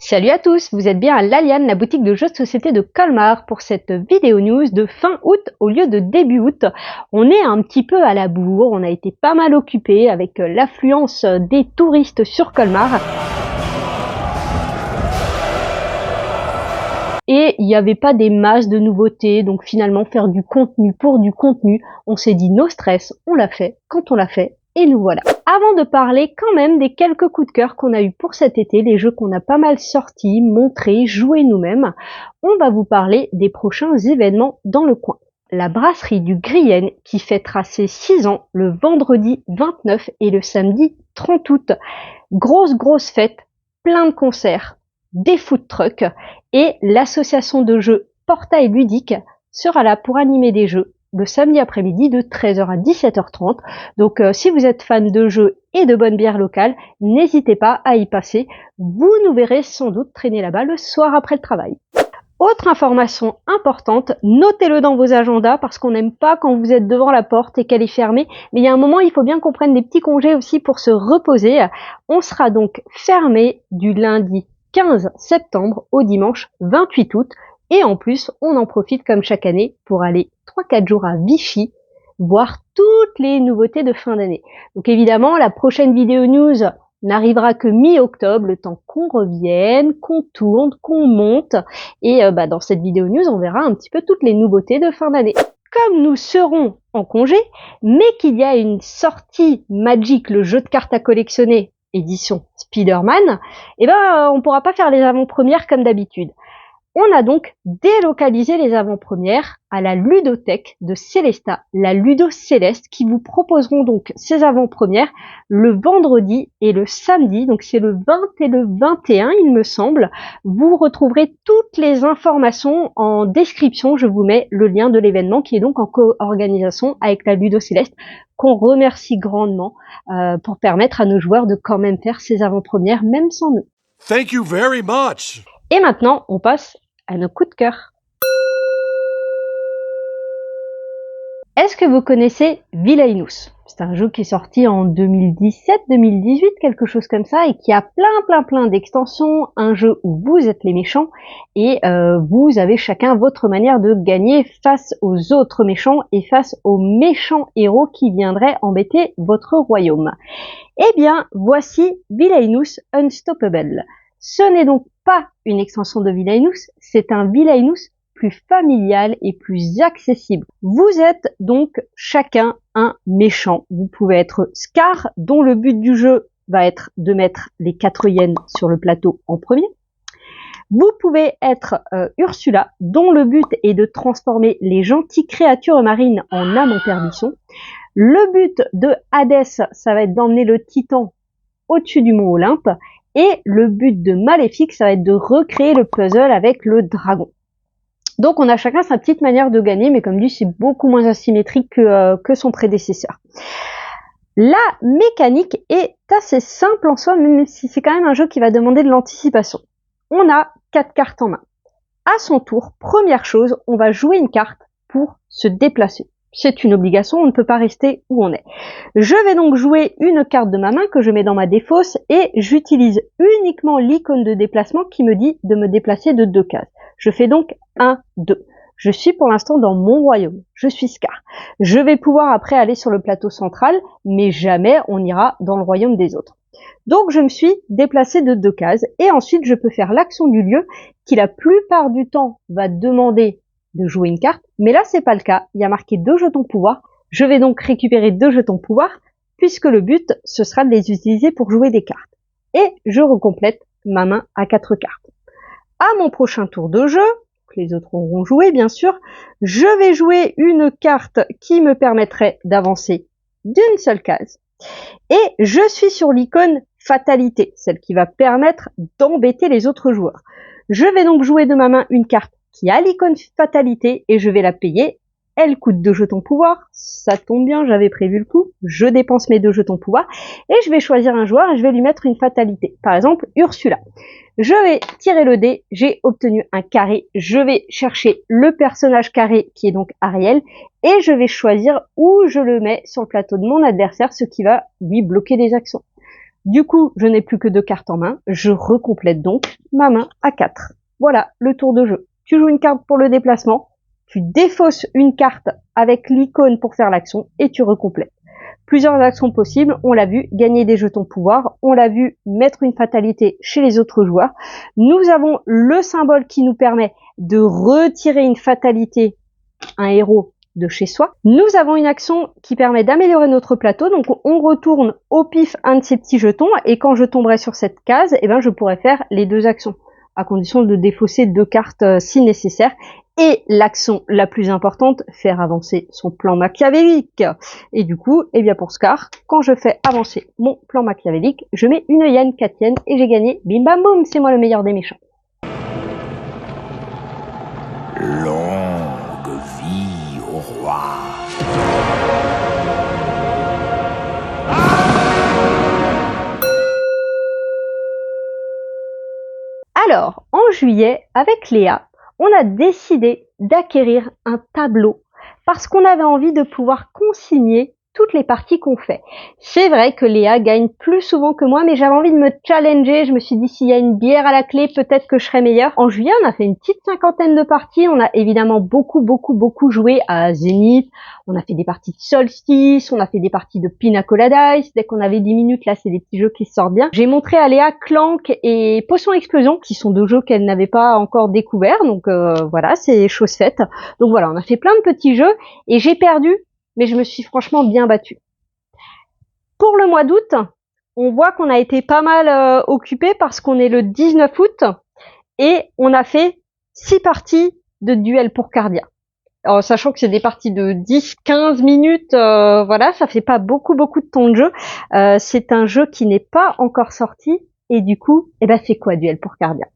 Salut à tous, vous êtes bien à Laliane, la boutique de jeux de société de Colmar pour cette vidéo news de fin août au lieu de début août. On est un petit peu à la bourre, on a été pas mal occupé avec l'affluence des touristes sur Colmar. Et il n'y avait pas des masses de nouveautés, donc finalement faire du contenu pour du contenu, on s'est dit no stress, on l'a fait quand on l'a fait. Et nous voilà. Avant de parler quand même des quelques coups de cœur qu'on a eu pour cet été, les jeux qu'on a pas mal sortis, montrés, joués nous-mêmes, on va vous parler des prochains événements dans le coin. La brasserie du Grienne qui fêtera ses 6 ans le vendredi 29 et le samedi 30 août. Grosse fête, plein de concerts, des food trucks et l'association de jeux Portail Ludique sera là pour animer des jeux le samedi après-midi de 13h à 17h30. Donc si vous êtes fan de jeux et de bonne bière locale, n'hésitez pas à y passer. Vous nous verrez sans doute traîner là-bas le soir après le travail. Autre information importante, notez-le dans vos agendas parce qu'on n'aime pas quand vous êtes devant la porte et qu'elle est fermée. Mais il y a un moment, il faut bien qu'on prenne des petits congés aussi pour se reposer. On sera donc fermé du lundi 15 septembre au dimanche 28 août. Et en plus, on en profite comme chaque année pour aller 3-4 jours à Vichy, voir toutes les nouveautés de fin d'année. Donc évidemment, la prochaine vidéo news n'arrivera que mi-octobre, le temps qu'on revienne, qu'on tourne, qu'on monte. Et dans cette vidéo news, on verra un petit peu toutes les nouveautés de fin d'année. Comme nous serons en congé, mais qu'il y a une sortie Magic, le jeu de cartes à collectionner, édition Spider-Man, on pourra pas faire les avant-premières comme d'habitude. On a donc délocalisé les avant-premières à la ludothèque de Célesta, la Ludo Céleste, qui vous proposeront donc ces avant-premières le vendredi et le samedi, donc c'est le 20 et le 21 il me semble. Vous retrouverez toutes les informations en description, je vous mets le lien de l'événement qui est donc en co-organisation avec la Ludo Céleste, qu'on remercie grandement pour permettre à nos joueurs de quand même faire ces avant-premières même sans nous. Thank you very much. Et maintenant, on passe à nos coups de cœur. Est-ce que vous connaissez Villainous? C'est un jeu qui est sorti en 2017-2018, quelque chose comme ça, et qui a plein d'extensions. Un jeu où vous êtes les méchants et vous avez chacun votre manière de gagner face aux autres méchants et face aux méchants héros qui viendraient embêter votre royaume. Eh bien, voici Villainous Unstoppable. Ce n'est donc pas une extension de Villainous, c'est un Villainous plus familial et plus accessible. Vous êtes donc chacun un méchant. Vous pouvez être Scar, dont le but du jeu va être de mettre les 4 hyènes sur le plateau en premier. Vous pouvez être Ursula, dont le but est de transformer les gentilles créatures marines en âmes en perdition. Le but de Hadès, ça va être d'emmener le Titan au-dessus du mont Olympe. Et le but de Maléfique, ça va être de recréer le puzzle avec le dragon. Donc on a chacun sa petite manière de gagner, mais comme dit, c'est beaucoup moins asymétrique que son prédécesseur. La mécanique est assez simple en soi, même si c'est quand même un jeu qui va demander de l'anticipation. On a 4 cartes en main. À son tour, première chose, on va jouer une carte pour se déplacer. C'est une obligation, on ne peut pas rester où on est. Je vais donc jouer une carte de ma main que je mets dans ma défausse et j'utilise uniquement l'icône de déplacement qui me dit de me déplacer de 2 cases. Je fais donc 1, 2. Je suis pour l'instant dans mon royaume. Je suis Scar. Je vais pouvoir après aller sur le plateau central, mais jamais on ira dans le royaume des autres. Donc je me suis déplacée de 2 cases et ensuite je peux faire l'action du lieu qui la plupart du temps va demander de jouer une carte, mais là c'est pas le cas, il y a marqué 2 jetons pouvoir, je vais donc récupérer 2 jetons pouvoir, puisque le but ce sera de les utiliser pour jouer des cartes. Et je recomplète ma main à 4 cartes. À mon prochain tour de jeu, les autres auront joué bien sûr, je vais jouer une carte qui me permettrait d'avancer d'une seule case, et je suis sur l'icône fatalité, celle qui va permettre d'embêter les autres joueurs. Je vais donc jouer de ma main une carte qui a l'icône fatalité et je vais la payer. Elle coûte 2 jetons pouvoir, ça tombe bien, j'avais prévu le coup, je dépense mes 2 jetons pouvoir et je vais choisir un joueur et je vais lui mettre une fatalité. Par exemple, Ursula. Je vais tirer le dé, j'ai obtenu un carré, je vais chercher le personnage carré qui est donc Ariel et je vais choisir où je le mets sur le plateau de mon adversaire, ce qui va lui bloquer des actions. Du coup, je n'ai plus que 2 cartes en main. Je recomplète donc ma main à 4. Voilà le tour de jeu. Tu joues une carte pour le déplacement, tu défausses une carte avec l'icône pour faire l'action et tu recomplètes. Plusieurs actions possibles, on l'a vu, gagner des jetons pouvoir, on l'a vu, mettre une fatalité chez les autres joueurs. Nous avons le symbole qui nous permet de retirer une fatalité, un héros, de chez soi. Nous avons une action qui permet d'améliorer notre plateau, donc on retourne au pif un de ces petits jetons et quand je tomberai sur cette case, eh ben, je pourrai faire les 2 actions, à condition de défausser 2 cartes si nécessaire. Et l'action la plus importante, faire avancer son plan machiavélique. Et du coup, eh bien pour Scar, quand je fais avancer mon plan machiavélique, je mets une Yann Katienne et j'ai gagné. Bim bam boum, c'est moi le meilleur des méchants. Longue vie au roi. Alors, en juillet, avec Léa, on a décidé d'acquérir un tableau parce qu'on avait envie de pouvoir consigner toutes les parties qu'on fait. C'est vrai que Léa gagne plus souvent que moi, mais j'avais envie de me challenger. Je me suis dit, s'il y a une bière à la clé, peut-être que je serais meilleure. En juillet, on a fait une petite 50aine de parties. On a évidemment beaucoup joué à Zénith. On a fait des parties de Solstice. On a fait des parties de Pina Colada Ice. Dès qu'on avait 10 minutes, là, c'est des petits jeux qui sortent bien. J'ai montré à Léa Clank et Potion Explosion, qui sont 2 jeux qu'elle n'avait pas encore découverts. Donc voilà, c'est chose faite. Donc voilà, on a fait plein de petits jeux et j'ai perdu, mais je me suis franchement bien battue. Pour le mois d'août, on voit qu'on a été pas mal occupé parce qu'on est le 19 août et on a fait 6 parties de duel pour Cardia. Alors, sachant que c'est des parties de 10-15 minutes, voilà, ça fait pas beaucoup de temps de jeu. C'est un jeu qui n'est pas encore sorti et du coup, eh ben c'est quoi Duel pour Cardia?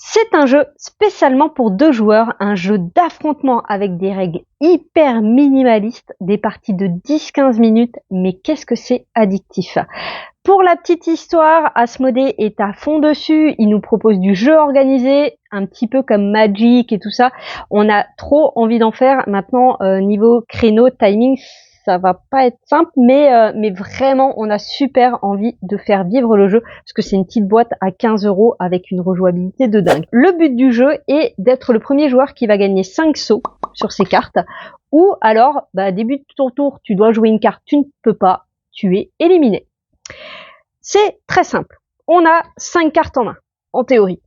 C'est un jeu spécialement pour 2 joueurs, un jeu d'affrontement avec des règles hyper minimalistes, des parties de 10-15 minutes, mais qu'est-ce que c'est addictif. Pour la petite histoire, Asmodée est à fond dessus, il nous propose du jeu organisé, un petit peu comme Magic et tout ça. On a trop envie d'en faire. Maintenant, niveau créneau, timing, ça va pas être simple, mais vraiment, on a super envie de faire vivre le jeu, parce que c'est une petite boîte à 15 € avec une rejouabilité de dingue. Le but du jeu est d'être le premier joueur qui va gagner 5 sauts sur ses cartes, ou alors, début de ton tour, tu dois jouer une carte, tu ne peux pas, tu es éliminé. C'est très simple. On a 5 cartes en main, en théorie.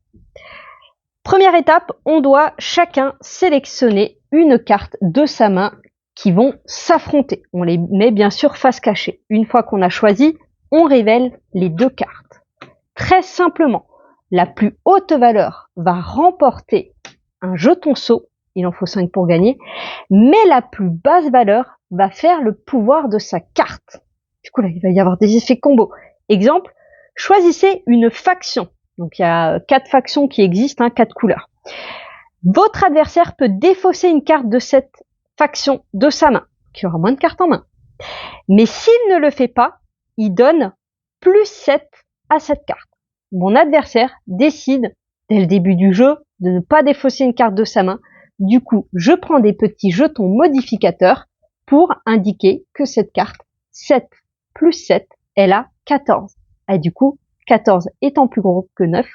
Première étape, on doit chacun sélectionner une carte de sa main qui vont s'affronter. On les met bien sûr face cachée. Une fois qu'on a choisi, on révèle les 2 cartes. Très simplement, la plus haute valeur va remporter un jeton saut, il en faut 5 pour gagner, mais la plus basse valeur va faire le pouvoir de sa carte. Du coup là, il va y avoir des effets combos. Exemple, choisissez une faction. Donc il y a 4 factions qui existent, 4 couleurs. Votre adversaire peut défausser une carte de cette faction de sa main, qui aura moins de cartes en main. Mais s'il ne le fait pas, il donne plus 7 à cette carte. Mon adversaire décide, dès le début du jeu, de ne pas défausser une carte de sa main. Du coup, je prends des petits jetons modificateurs pour indiquer que cette carte, 7 plus 7, elle a 14. Et du coup, 14 étant plus gros que 9,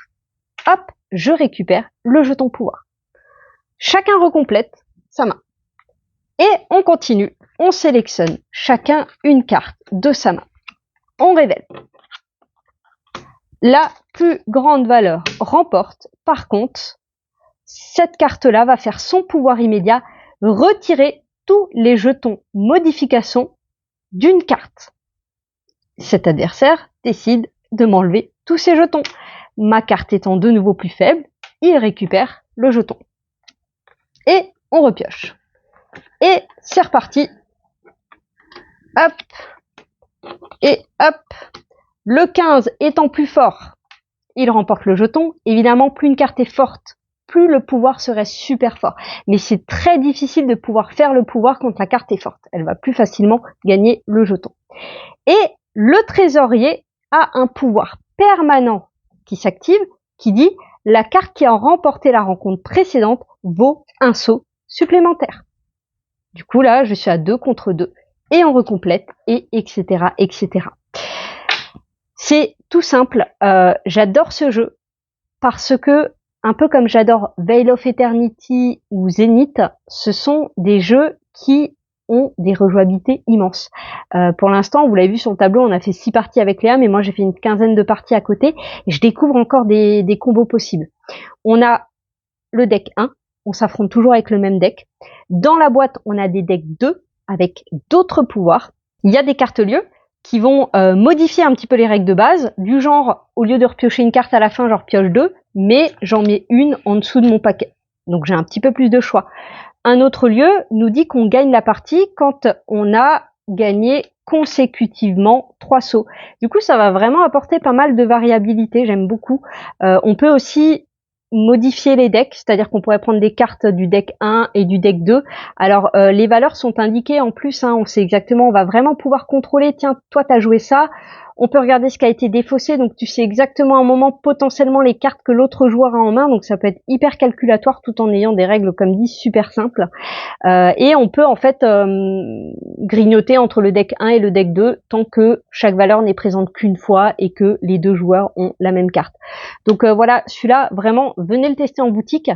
hop, je récupère le jeton pouvoir. Chacun recomplète sa main. Et on continue, on sélectionne chacun une carte de sa main. On révèle. La plus grande valeur remporte. Par contre, cette carte-là va faire son pouvoir immédiat, retirer tous les jetons modification d'une carte. Cet adversaire décide de m'enlever tous ces jetons. Ma carte étant de nouveau plus faible, il récupère le jeton. Et on repioche. Et c'est reparti. Hop. Et hop. Le 15 étant plus fort, il remporte le jeton. Évidemment, plus une carte est forte, plus le pouvoir serait super fort. Mais c'est très difficile de pouvoir faire le pouvoir quand la carte est forte. Elle va plus facilement gagner le jeton. Et le trésorier a un pouvoir permanent qui s'active, qui dit la carte qui a remporté la rencontre précédente vaut un saut supplémentaire. Du coup là, je suis à 2 contre 2 et on recomplète et etc. etc. C'est tout simple, j'adore ce jeu parce que, un peu comme j'adore Veil of Eternity ou Zenith, ce sont des jeux qui ont des rejouabilités immenses. Pour l'instant, vous l'avez vu sur le tableau, on a fait 6 parties avec Léa, mais moi j'ai fait une quinzaine de parties à côté, et je découvre encore des combos possibles. On a le deck 1, on s'affronte toujours avec le même deck. Dans la boîte, on a des decks 2 avec d'autres pouvoirs. Il y a des cartes lieux qui vont modifier un petit peu les règles de base, du genre, au lieu de repiocher une carte à la fin, j'en repioche 2, mais j'en mets une en dessous de mon paquet. Donc j'ai un petit peu plus de choix. Un autre lieu nous dit qu'on gagne la partie quand on a gagné consécutivement 3 sauts. Du coup, ça va vraiment apporter pas mal de variabilité, j'aime beaucoup. On peut aussi modifier les decks, c'est-à-dire qu'on pourrait prendre des cartes du deck 1 et du deck 2. Alors les valeurs sont indiquées en plus, on sait exactement, on va vraiment pouvoir contrôler, tiens, toi t'as joué ça, on peut regarder ce qui a été défaussé, donc tu sais exactement à un moment potentiellement les cartes que l'autre joueur a en main, donc ça peut être hyper calculatoire tout en ayant des règles comme dit super simples. Et on peut en fait grignoter entre le deck 1 et le deck 2 tant que chaque valeur n'est présente qu'une fois et que les deux joueurs ont la même carte. Donc voilà, celui-là vraiment venez le tester en boutique.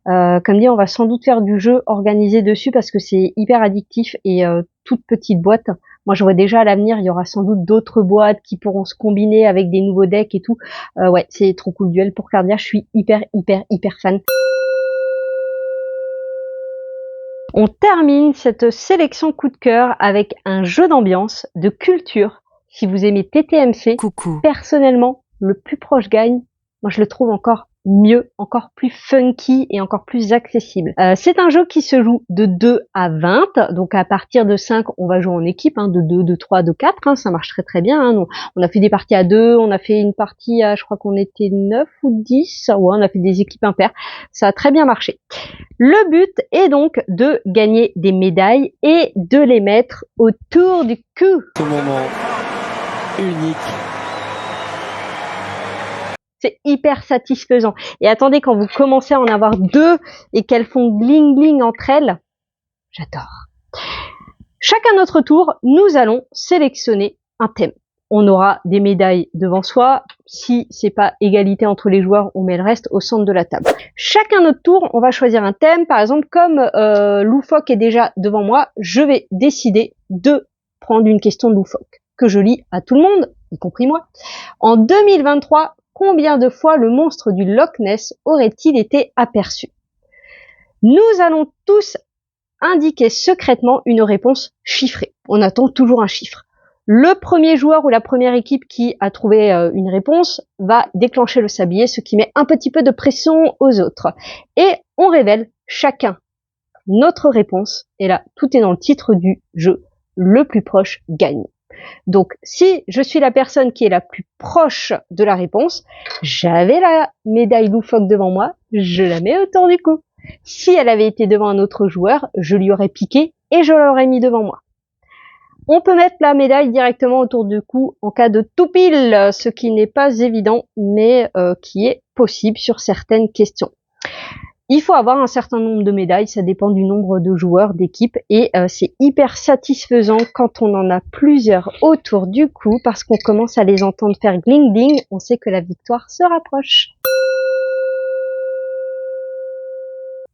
Comme dit, on va sans doute faire du jeu organisé dessus parce que c'est hyper addictif et toute petite boîte. Moi, je vois déjà à l'avenir, il y aura sans doute d'autres boîtes qui pourront se combiner avec des nouveaux decks et tout. Ouais, c'est trop cool. Duel pour Cardia, je suis hyper fan. On termine cette sélection coup de cœur avec un jeu d'ambiance, de culture. Si vous aimez TTMC, Coucou. Personnellement, le plus proche gagne. Moi, je le trouve encore mieux, encore plus funky et encore plus accessible. C'est un jeu qui se joue de 2 à 20, donc à partir de 5, on va jouer en équipe, de 2, de 3, de 4, ça marche très bien. On a fait des parties à 2, on a fait une partie à, je crois qu'on était 9 ou 10, ouais, on a fait des équipes impaires, ça a très bien marché. Le but est donc de gagner des médailles et de les mettre autour du cou. Ce moment unique. C'est hyper satisfaisant. Et attendez, quand vous commencez à en avoir 2 et qu'elles font gling gling entre elles, j'adore. Chacun notre tour, nous allons sélectionner un thème. On aura des médailles devant soi. Si c'est pas égalité entre les joueurs, on met le reste au centre de la table. Chacun notre tour, on va choisir un thème. Par exemple, comme Loufoque est déjà devant moi, je vais décider de prendre une question de Loufoque que je lis à tout le monde, y compris moi. En 2023, combien de fois le monstre du Loch Ness aurait-il été aperçu? Nous allons tous indiquer secrètement une réponse chiffrée. On attend toujours un chiffre. Le premier joueur ou la première équipe qui a trouvé une réponse va déclencher le sablier, ce qui met un petit peu de pression aux autres. Et on révèle chacun notre réponse. Et là, tout est dans le titre du jeu. Le plus proche gagne. Donc, si je suis la personne qui est la plus proche de la réponse, j'avais la médaille loufoque devant moi, je la mets autour du cou. Si elle avait été devant un autre joueur, je lui aurais piqué et je l'aurais mis devant moi. On peut mettre la médaille directement autour du cou en cas de tout pile, ce qui n'est pas évident, mais qui est possible sur certaines questions. Il faut avoir un certain nombre de médailles, ça dépend du nombre de joueurs d'équipe et c'est hyper satisfaisant quand on en a plusieurs autour du cou parce qu'on commence à les entendre faire gling gling, on sait que la victoire se rapproche.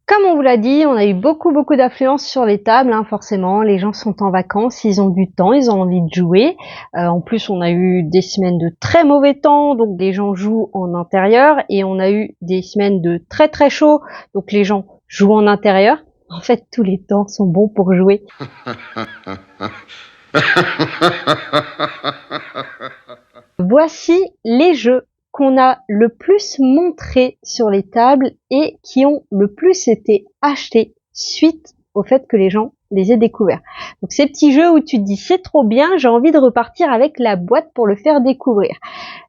Comme on vous l'a dit, on a eu beaucoup d'affluence sur les tables, forcément, les gens sont en vacances, ils ont du temps, ils ont envie de jouer. En plus, on a eu des semaines de très mauvais temps, donc les gens jouent en intérieur, et on a eu des semaines de très chaud, donc les gens jouent en intérieur. En fait, tous les temps sont bons pour jouer. Voici les jeux qu'on a le plus montré sur les tables et qui ont le plus été achetés suite au fait que les gens les aient découverts. Donc ces petits jeux où tu te dis c'est trop bien, j'ai envie de repartir avec la boîte pour le faire découvrir.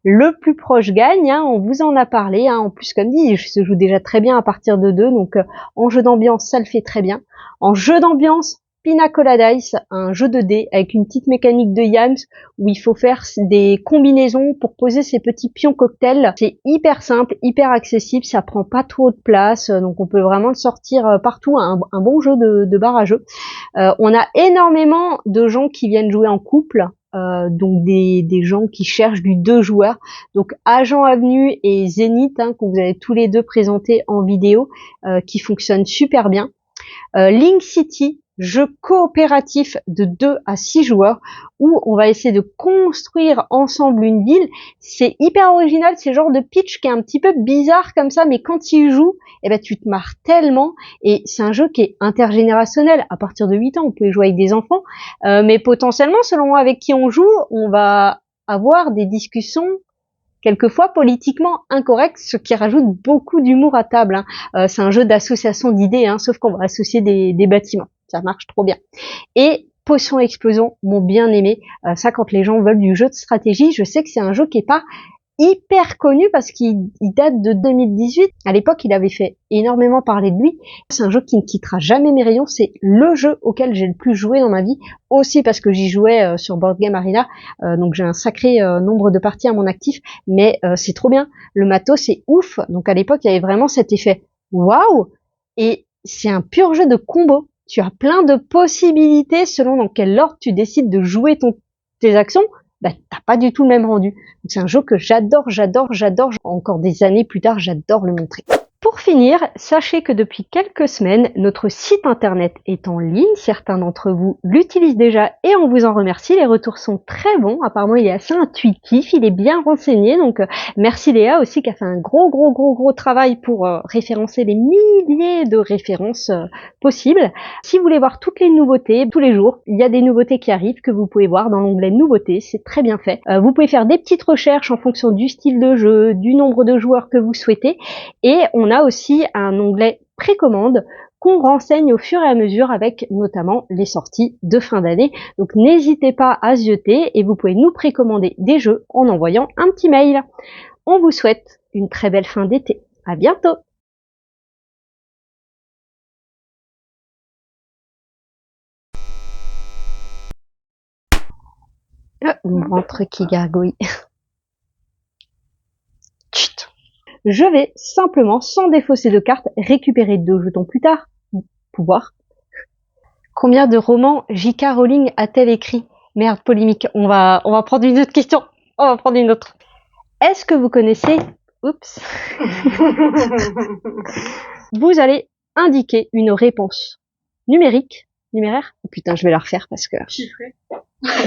Le plus proche gagne, on vous en a parlé, en plus comme dit, je se joue déjà très bien à partir de 2, donc en jeu d'ambiance ça le fait très bien. En jeu d'ambiance, Pina Colada Dice, un jeu de dés avec une petite mécanique de yams où il faut faire des combinaisons pour poser ces petits pions cocktails. C'est hyper simple, hyper accessible, ça prend pas trop de place, donc on peut vraiment le sortir partout, un bon jeu de bar à jeu. On a énormément de gens qui viennent jouer en couple, donc des gens qui cherchent du 2 joueurs. Donc Agent Avenue et Zénith, que vous avez tous les deux présentés en vidéo, qui fonctionnent super bien. Link City, jeu coopératif de 2 à 6 joueurs où on va essayer de construire ensemble une ville. C'est hyper original, c'est le genre de pitch qui est un petit peu bizarre comme ça, mais quand tu y joues, tu te marres tellement. Et c'est un jeu qui est intergénérationnel. À partir de 8 ans, on peut jouer avec des enfants, mais potentiellement, selon avec qui on joue, on va avoir des discussions quelquefois politiquement incorrect, ce qui rajoute beaucoup d'humour à table. C'est un jeu d'association d'idées, sauf qu'on va associer des bâtiments. Ça marche trop bien. Et Potion Explosion m'ont bien aimé. Ça, quand les gens veulent du jeu de stratégie, je sais que c'est un jeu qui est pas hyper connu parce qu'il date de 2018. À l'époque, il avait fait énormément parler de lui. C'est un jeu qui ne quittera jamais mes rayons. C'est le jeu auquel j'ai le plus joué dans ma vie. Aussi parce que j'y jouais sur Board Game Arena. Donc j'ai un sacré nombre de parties à mon actif. Mais c'est trop bien. Le matos, c'est ouf. Donc à l'époque, il y avait vraiment cet effet waouh. Et c'est un pur jeu de combo. Tu as plein de possibilités selon dans quel ordre tu décides de jouer tes actions. T'as pas du tout le même rendu. C'est un jeu que j'adore. Encore des années plus tard, j'adore le montrer. Pour finir, sachez que depuis quelques semaines, notre site internet est en ligne. Certains d'entre vous l'utilisent déjà et on vous en remercie. Les retours sont très bons. Apparemment, il est assez intuitif, il est bien renseigné. Donc, merci Léa aussi qui a fait un gros travail pour référencer les milliers de références possibles. Si vous voulez voir toutes les nouveautés, tous les jours, il y a des nouveautés qui arrivent que vous pouvez voir dans l'onglet nouveautés. C'est très bien fait. Vous pouvez faire des petites recherches en fonction du style de jeu, du nombre de joueurs que vous souhaitez. Et on a aussi un onglet précommande qu'on renseigne au fur et à mesure avec notamment les sorties de fin d'année. Donc n'hésitez pas à zioter et vous pouvez nous précommander des jeux en envoyant un petit mail. On vous souhaite une très belle fin d'été. À bientôt! Mon ventre qui gargouille. Chut. Je vais simplement, sans défausser de cartes, récupérer 2 jetons plus tard. Pouvoir. Combien de romans J.K. Rowling a-t-elle écrit? Merde, polémique. On va prendre une autre question. On va prendre une autre. Est-ce que vous connaissez... Oups. Vous allez indiquer une réponse numérique. Numéraire? Oh putain, je vais la refaire parce que... Chiffré.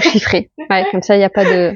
Chiffré. Ouais, comme ça, il n'y a pas de...